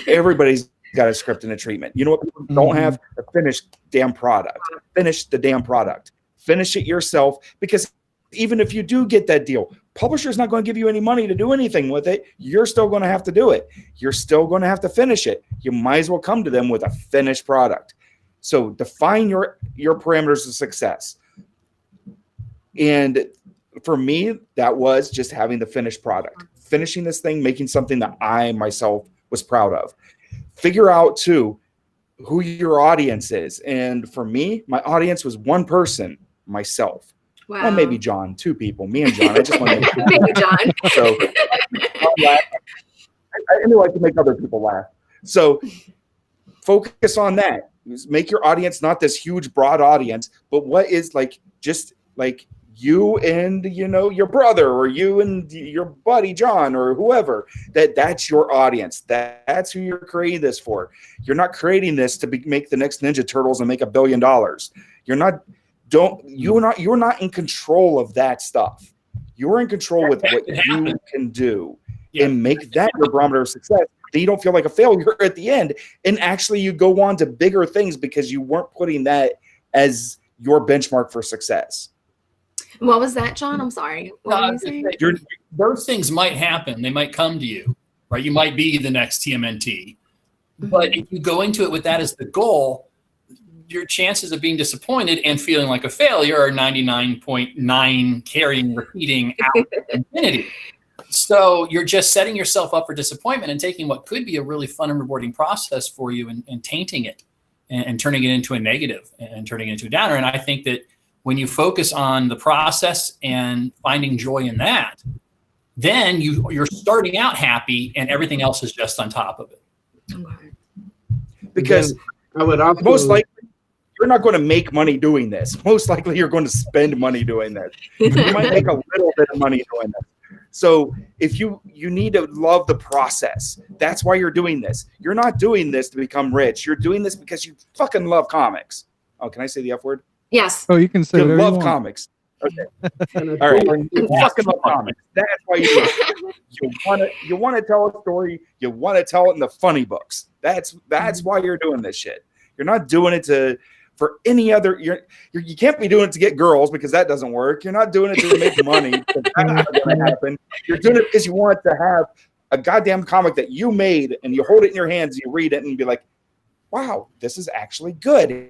Everybody's got a script and a treatment. You know what people don't have? A finished damn product. Finish the damn product. Finish it yourself, because even if you do get that deal, publisher's not going to give you any money to do anything with it. You're still going to have to do it. You're still going to have to finish it. You might as well come to them with a finished product. So define your parameters of success. And for me, that was just having the finished product, finishing this thing, making something that I myself was proud of. Figure out too who your audience is. And for me, my audience was one person, myself. Wow. Well, maybe John, two people, me and John. I just want to maybe John. So I like to make other people laugh. So focus on that. Make your audience not this huge, broad audience, but what is like just like you and your brother, or you and your buddy John, or whoever. That's your audience. That's who you're creating this for. You're not creating this to make the next Ninja Turtles and make $1 billion. You're not in control of that stuff. You're in control with what you can do, and make that your barometer of success. Then you don't feel like a failure at the end, and actually you go on to bigger things because you weren't putting that as your benchmark for success. What was that, John? I'm sorry. What were you saying? Those things might happen. They might come to you, right? You might be the next TMNT. But if you go into it with that as the goal, your chances of being disappointed and feeling like a failure are 99.9 carrying, repeating out to infinity. So you're just setting yourself up for disappointment and taking what could be a really fun and rewarding process for you and tainting it and turning it into a negative and turning it into a downer. And I think that when you focus on the process and finding joy in that, then you're starting out happy and everything else is just on top of it. Okay. Because I would also, most likely you're not going to make money doing this. Most likely you're going to spend money doing this. You might make a little bit of money doing this. So if you need to love the process, that's why you're doing this. You're not doing this to become rich. You're doing this because you fucking love comics. Oh, can I say the F word? Yes. Oh, you can say You whatever love you want. comics. Okay. All right. You fucking love comics. That's why you do it. You want to tell a story. You want to tell it in the funny books. That's why you're doing this shit. You're not doing it for any other. You can't be doing it to get girls, because that doesn't work. You're not doing it to make money, because that's not going to happen. You're doing it because you want to have a goddamn comic that you made, and you hold it in your hands, you read it, and be like, "Wow, this is actually good."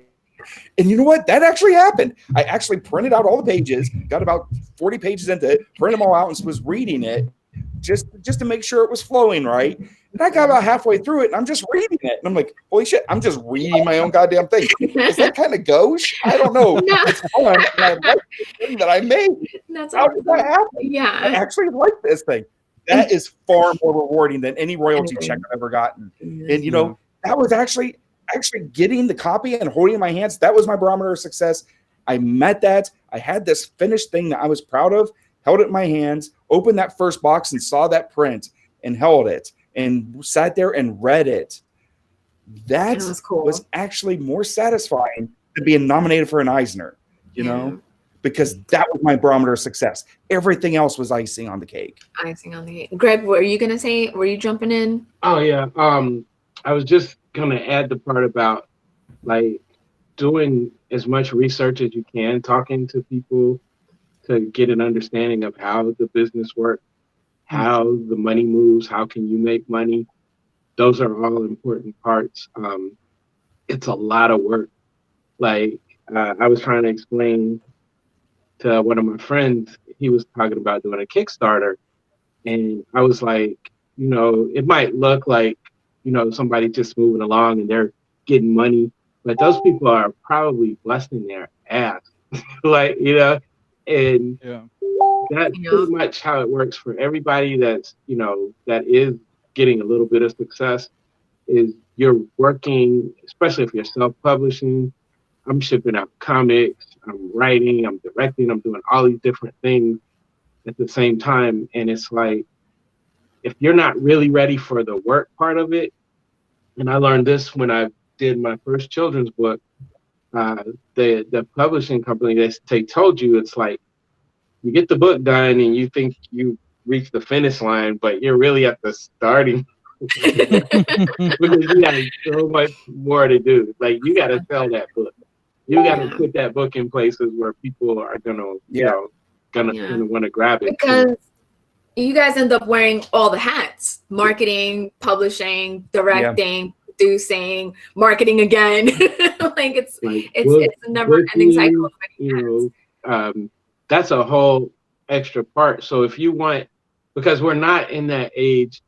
And you know what? That actually happened. I actually printed out all the pages, got about 40 pages into it, printed them all out, and was reading it just to make sure it was flowing right. And I got about halfway through it, and I'm just reading it. And I'm like, holy shit, I'm just reading my own goddamn thing. Is that kind of gauche? I don't know. No. It's fun, and I like the thing that I made. That's How did that happen? I Yeah. actually like this thing. That is far more rewarding than any royalty check I've ever gotten. And, that was actually getting the copy and holding it in my hands. That was my barometer of success. I met that. I had this finished thing that I was proud of, held it in my hands, opened that first box and saw that print and held it and sat there and read it. That was cool. was actually more satisfying than being nominated for an Eisner, because that was my barometer of success. Everything else was icing on the cake. Icing on the cake. Greg, what are you going to say? Were you jumping in? Oh yeah. I was just gonna add the part about like doing as much research as you can, talking to people to get an understanding of how the business works, how the money moves, how can you make money. Those are all important parts. It's a lot of work. Like I was trying to explain to one of my friends, he was talking about doing a Kickstarter, and I was like, it might look like somebody just moving along and they're getting money, but those people are probably busting their ass. And that's pretty much how it works for everybody that's, that is getting a little bit of success. is you're working, especially if you're self-publishing. I'm shipping out comics, I'm writing, I'm directing, I'm doing all these different things at the same time. And it's like, if you're not really ready for the work part of it, and I learned this when I did my first children's book, the publishing company, they told you, it's like, you get the book done and you think you reach the finish line, but you're really at the starting because you got so much more to do. Like, you got to sell that book. You got to put that book in places where people are gonna want to grab it. Because you guys end up wearing all the hats: marketing, publishing, directing, producing, marketing again. Like it's a never-ending cycle of many hats. That's a whole extra part. So if you want, because we're not in that age.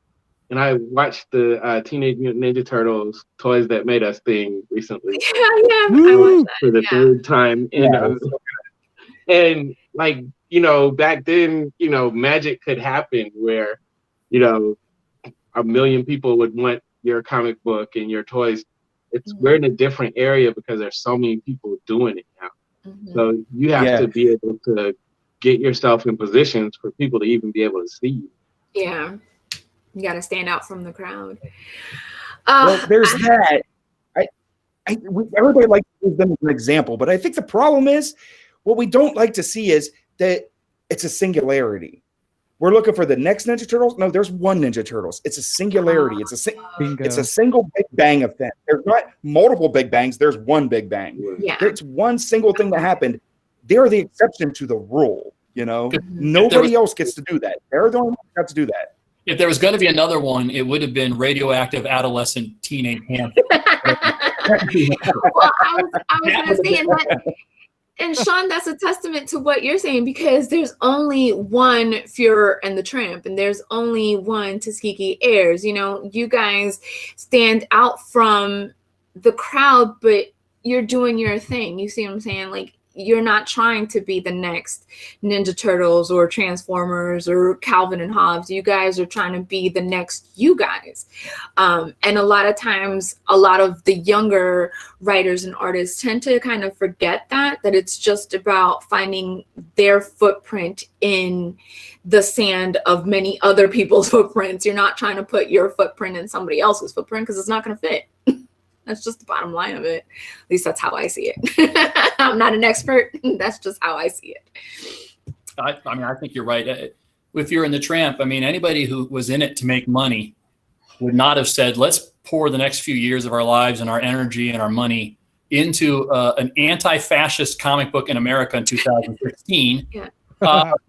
And I watched the Teenage Mutant Ninja Turtles Toys That Made Us thing recently. I watched that. For the third time. And like, back then, magic could happen where, 1 million people would want your comic book and your toys. We're in a different area because there's so many people doing it now. So you have to be able to get yourself in positions for people to even be able to see you. Yeah. You got to stand out from the crowd. Well, there's that. Everybody likes to use them as an example, but I think the problem is what we don't like to see is that it's a singularity. We're looking for the next Ninja Turtles. No, there's one Ninja Turtles. It's a singularity. It's a single Big Bang event. There's not multiple Big Bangs. There's one Big Bang. Yeah. It's one single thing that happened. They're the exception to the rule. Nobody else gets to do that. They're the only ones that got to do that. If there was going to be another one, it would have been Radioactive Adolescent Teenage Panther. Well, I was going to say that. And Sean, that's a testament to what you're saying, because there's only one Führer and the Tramp, and there's only one Tuskegee Heirs. You guys stand out from the crowd, but you're doing your thing. You see what I'm saying? Like, you're not trying to be the next Ninja Turtles or Transformers or Calvin and Hobbes. You guys are trying to be the next you guys. And a lot of times, a lot of the younger writers and artists tend to kind of forget that it's just about finding their footprint in the sand of many other people's footprints. You're not trying to put your footprint in somebody else's footprint because it's not going to fit. That's just the bottom line of it. At least that's how I see it. I'm not an expert. That's just how I see it. I think you're right. If you're in the Tramp, anybody who was in it to make money would not have said, let's pour the next few years of our lives and our energy and our money into an anti-fascist comic book in America in 2016,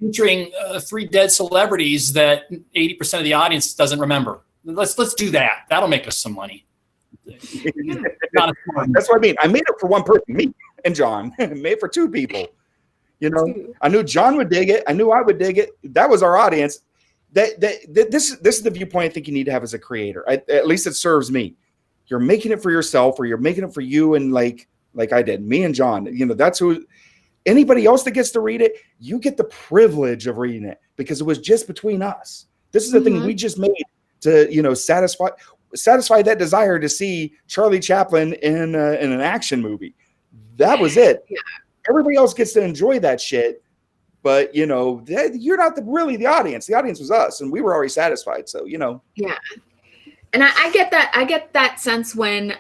featuring 3 dead celebrities that 80% of the audience doesn't remember. Let's do that. That'll make us some money. That's what I mean. I made it for one person, me and John. Made it for 2 people. I knew John would dig it. I knew I would dig it. That was our audience. This is the viewpoint I think you need to have as a creator. At least it serves me. You're making it for yourself, or you're making it for you, and like I did, me and John. That's who. Anybody else that gets to read it, you get the privilege of reading it because it was just between us. This is the thing we just made to satisfy that desire to see Charlie Chaplin in an action movie. That was it. Yeah. Everybody else gets to enjoy that shit, but you're not really the audience. The audience was us, and we were already satisfied. So Yeah, and I get that. I get that sense when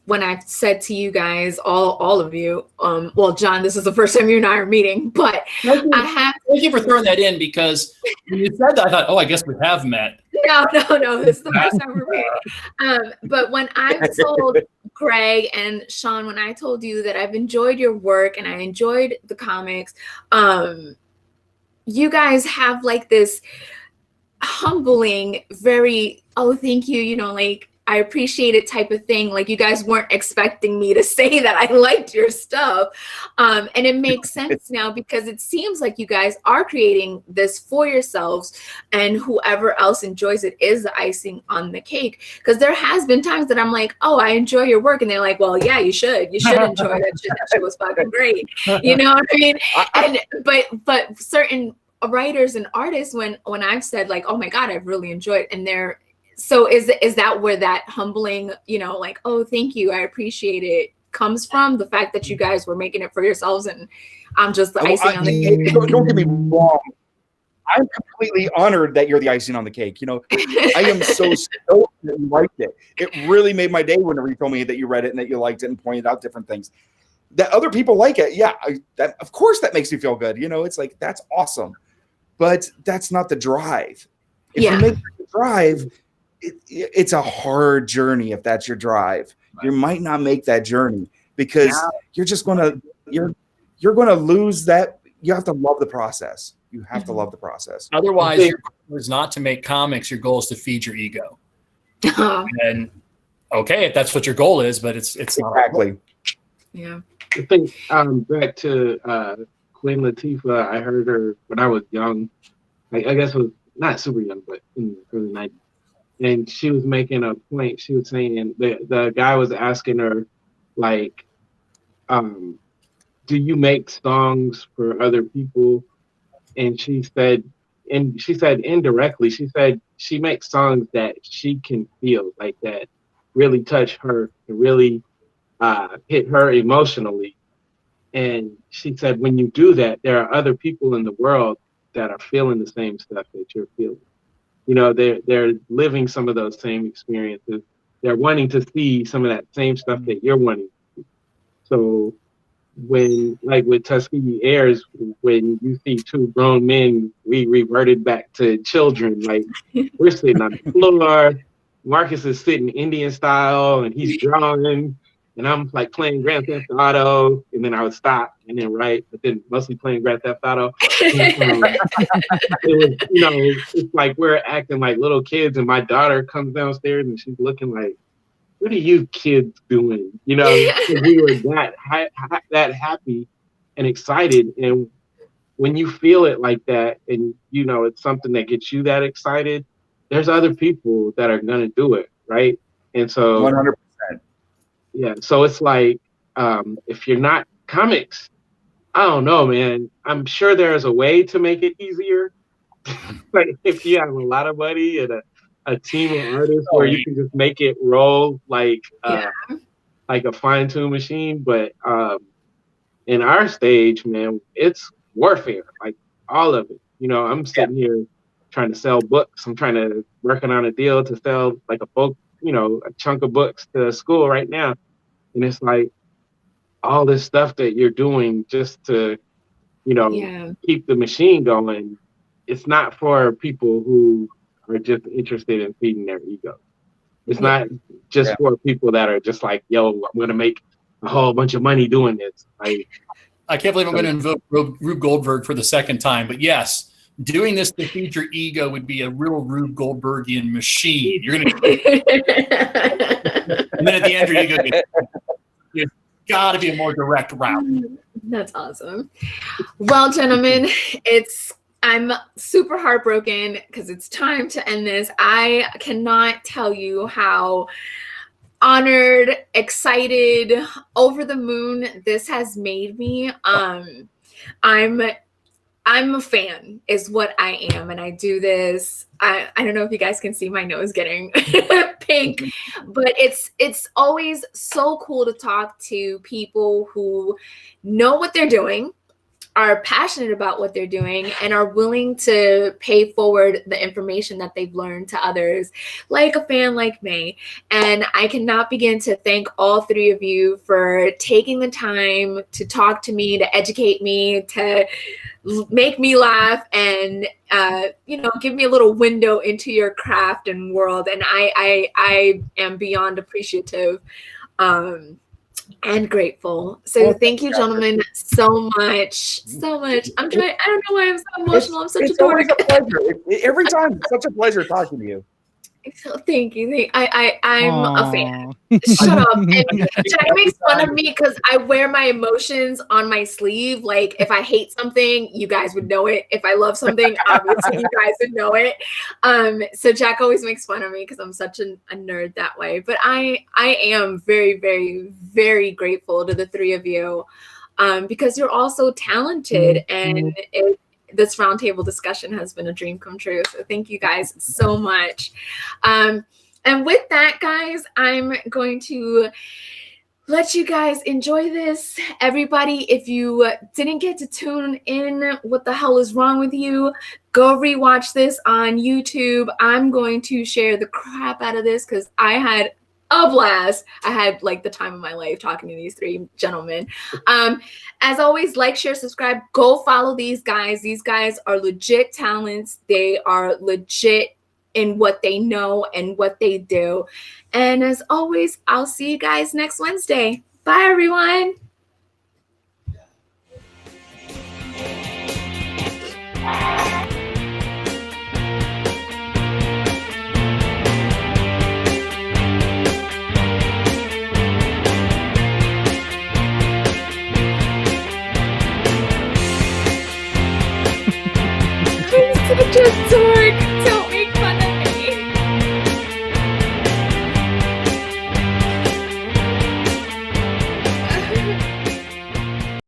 I've said to you guys, all of you, well, John, this is the first time you and I are meeting, but thank you for throwing that in, because when you said that, I thought, I guess we have met. No, this is the first time we're meeting. But when I told Greg and Sean, when I told you that I've enjoyed your work and I enjoyed the comics, you guys have this humbling, very, thank you, I appreciate it type of thing. You guys weren't expecting me to say that I liked your stuff. And it makes sense now, because it seems like you guys are creating this for yourselves, and whoever else enjoys it is the icing on the cake. Because there has been times that I'm like, I enjoy your work. And they're like, well, yeah, you should enjoy that shit. That shit was fucking great. You know what I mean? But certain writers and artists, when I've said oh my God, I've really enjoyed it, and So is that where that humbling, like, oh, thank you, I appreciate it, comes from? The fact that you guys were making it for yourselves and I'm just the icing on the cake? Don't get me wrong. I'm completely honored that you're the icing on the cake. I am so stoked that you liked it. It really made my day whenever you told me that you read it and that you liked it and pointed out different things. That other people like it, yeah, that of course that makes me feel good. It's like, that's awesome. But that's not the drive. If you make the drive, it's a hard journey. If that's your drive, you might not make that journey because you're just gonna you're gonna lose that. You have to love the process. You have to love the process. Otherwise, your goal is not to make comics. Your goal is to feed your ego. And okay, if that's what your goal is, but it's exactly. Yeah. I think back to Queen Latifah. I heard her when I was young. I guess it was not super young, but in the early 90s. And she was making a point. She was saying the guy was asking her, like, do you make songs for other people? And she said indirectly, she said she makes songs that she can feel, like, that really touch her and really hit her emotionally. And she said, when you do that, there are other people in the world that are feeling the same stuff that you're feeling. They're living some of those same experiences. They're wanting to see some of that same stuff that you're wanting to see. So when, like with Tuskegee Airs, when you see two grown men, we reverted back to children. Like, we're sitting on the floor. Marcus is sitting Indian style and he's drawing. And I'm like playing Grand Theft Auto, and then I would stop and then write, but then mostly playing Grand Theft Auto. And, it was, it's like we're acting like little kids, and my daughter comes downstairs and she's looking like, "What are you kids doing?" We were that happy and excited, and when you feel it like that, and it's something that gets you that excited, there's other people that are gonna do it, right? And so 100%. Yeah, so it's like, if you're not comics, I don't know, man. I'm sure there's a way to make it easier. Like, if you have a lot of money and a team of artists where you can just make it roll like a fine-tuned machine. But in our stage, man, it's warfare, like all of it. I'm sitting here trying to sell books. I'm working on a deal to sell like a book, a chunk of books to school right now. And it's like all this stuff that you're doing just to, keep the machine going. It's not for people who are just interested in feeding their ego. It's not just for people that are just like, yo, I'm going to make a whole bunch of money doing this. Like, I can't believe I'm going to invoke Rube Goldberg for the second time, but yes, doing this to feed your ego would be a real Rube Goldbergian machine. You're going to, and then at the end, your ego there's got to be a more direct route. That's awesome. Well, gentlemen, I'm super heartbroken because it's time to end this. I cannot tell you how honored, excited, over the moon this has made me. I'm a fan is what I am, and I do this. I don't know if you guys can see my nose getting pink, but it's always so cool to talk to people who know what they're doing, are passionate about what they're doing, and are willing to pay forward the information that they've learned to others, like a fan like me. And I cannot begin to thank all three of you for taking the time to talk to me, to educate me, to make me laugh, and give me a little window into your craft and world. And I am beyond appreciative and grateful. So thank you, gentlemen, so much. I don't know why I'm so emotional. I'm such a dork. It's always a pleasure. Every time, it's such a pleasure talking to you. Thank you. I'm a fan. Shut up. And Jack makes fun of me because I wear my emotions on my sleeve. Like, if I hate something, you guys would know it. If I love something, obviously you guys would know it. So Jack always makes fun of me because I'm such a nerd that way. But I am very, very, very grateful to the three of you because you're all so talented, and this roundtable discussion has been a dream come true. So thank you guys so much. And with that, guys, I'm going to let you guys enjoy this. Everybody, if you didn't get to tune in, what the hell is wrong with you? Go rewatch this on YouTube. I'm going to share the crap out of this because I had a blast. I had like the time of my life talking to these three gentlemen. As always, like, share, subscribe. Go follow these guys. These guys are legit talents. They are legit in what they know and what they do. And as always, I'll see you guys next Wednesday. Bye, everyone. I'm such a dork. So